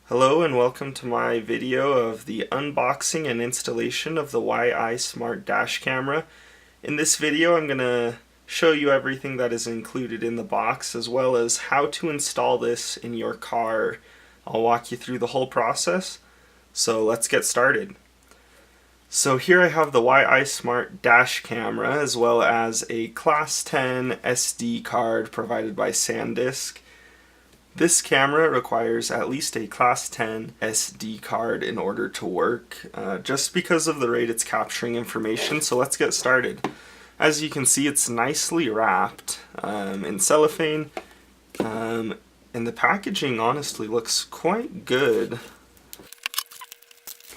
Hello and welcome to my video of the unboxing and installation of the Reveiw Smart Dash Camera. In this video I'm going to show you everything that is included in the box as well as how to install this in your car. I'll walk you through the whole process, so let's get started. So here I have the Reveiw Smart Dash Camera as well as a Class 10 SD card provided by SanDisk. This camera requires at least a Class 10 SD card in order to work, just because of the rate it's capturing information, so let's get started. As you can see, it's nicely wrapped in cellophane, and the packaging honestly looks quite good.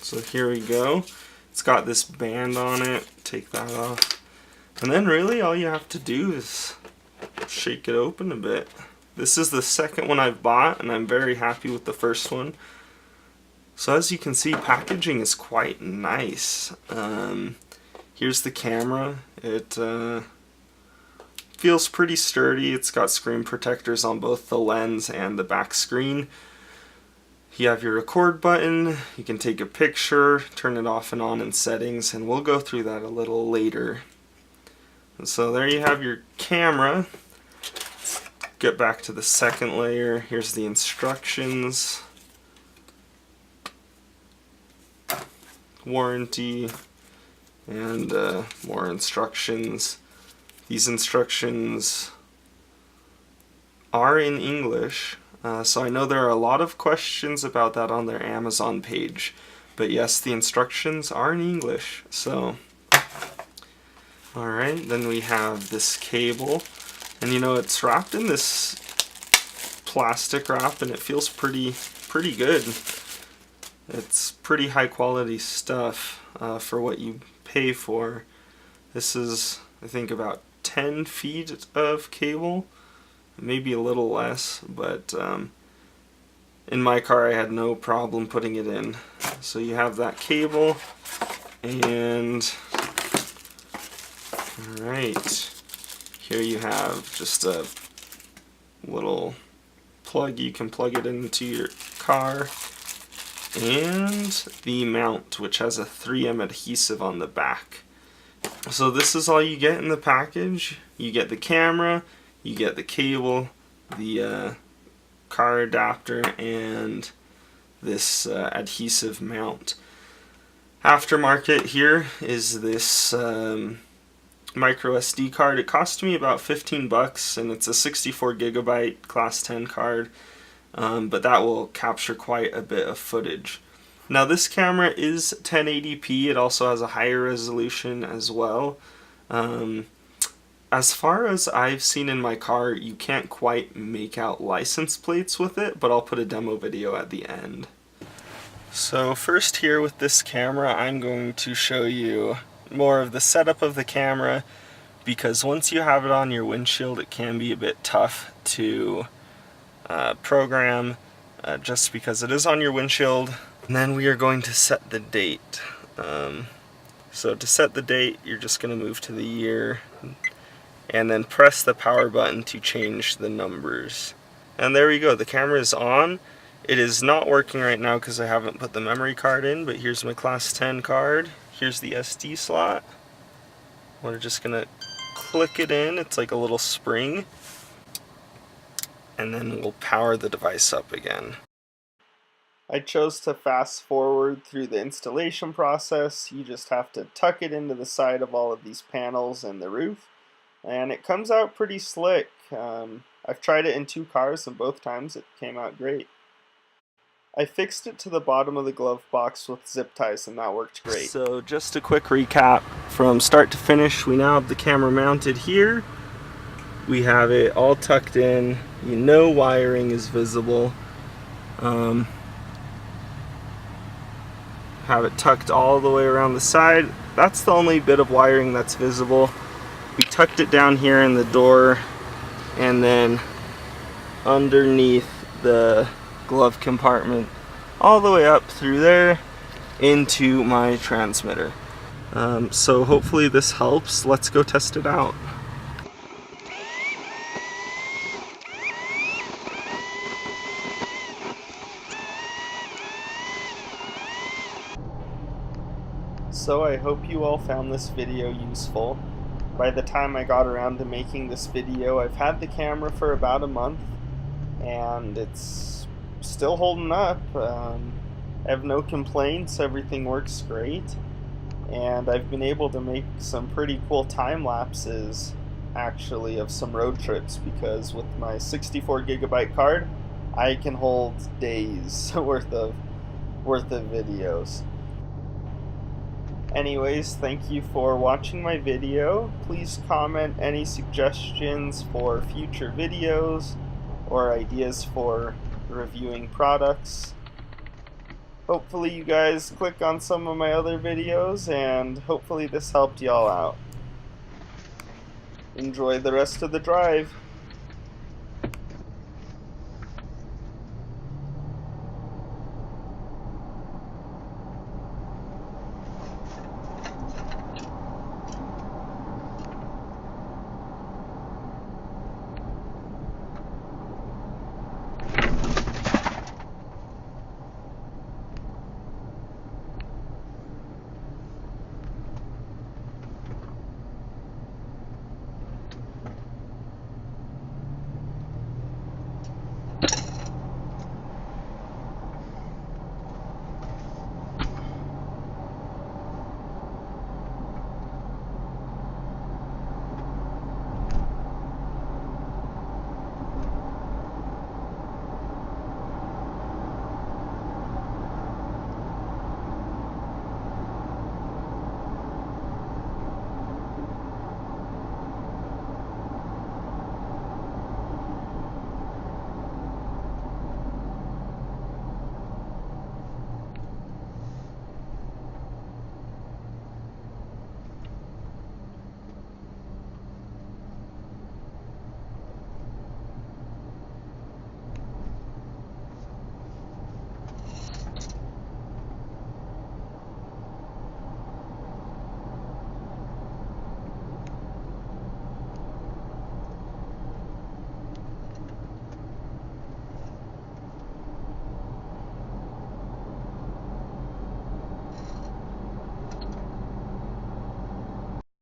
So here we go. It's got this band on it, take that off, and then really all you have to do is shake it open a bit. This is the second one I've bought, and I'm very happy with the first one. So as you can see, packaging is quite nice. Here's the camera. It feels pretty sturdy. It's got screen protectors on both the lens and the back screen. You have your record button. You can take a picture, turn it off and on in settings, and we'll go through that a little later. And so there you have your camera. Get back to the second layer. Here's the instructions, warranty, and more instructions. These instructions are in English, so I know there are a lot of questions about that on their Amazon page, but yes, the instructions are in English. So alright, then we have this cable. And you know, it's wrapped in this plastic wrap and it feels pretty good. It's pretty high quality stuff for what you pay for. This is, I think, about 10 feet of cable, maybe a little less, but in my car I had no problem putting it in. So you have that cable, and alright. Here you have just a little plug. You can plug it into your car, and the mount, which has a 3M adhesive on the back. So this is all you get in the package. You get the camera, you get the cable, the car adapter, and this adhesive mount. Aftermarket here is this micro SD card. It cost me about 15 bucks, and it's a 64 gigabyte Class 10 card, but that will capture quite a bit of footage. Now this camera is 1080p. It also has a higher resolution as well. As far as I've seen in my car, you can't quite make out license plates with it, but I'll put a demo video at the end. So first here with this camera, I'm going to show you more of the setup of the camera, because once you have it on your windshield it can be a bit tough to program, just because it is on your windshield. And then we are going to set the date. So to set the date, you're just going to move to the year and then press the power button to change the numbers. And there we go, the camera is on. It is not working right now because I haven't put the memory card in, but here's my Class 10 card. Here's the SD slot. We're just gonna click it in. It's like a little spring, and then we'll power the device up again. I chose to fast forward through the installation process. You just have to tuck it into the side of all of these panels and the roof, and it comes out pretty slick. I've tried it in 2 cars, and both times it came out great. I fixed it to the bottom of the glove box with zip ties, and that worked great. So just a quick recap from start to finish. We now have the camera mounted here. We have it all tucked in. You know, wiring is visible. Have it tucked all the way around the side. That's the only bit of wiring that's visible. We tucked it down here in the door, and then underneath the glove compartment all the way up through there into my transmitter. So hopefully this helps. Let's go test it out. Also, I hope you all found this video useful. By the time I got around to making this video, I've had the camera for about a month, and it's still holding up. I have no complaints, everything works great, and I've been able to make some pretty cool time lapses actually of some road trips, because with my 64 gigabyte card I can hold days worth of videos. Anyways, thank you for watching my video. Please comment any suggestions for future videos or ideas for reviewing products. Hopefully you guys click on some of my other videos, and hopefully this helped y'all out. Enjoy the rest of the drive.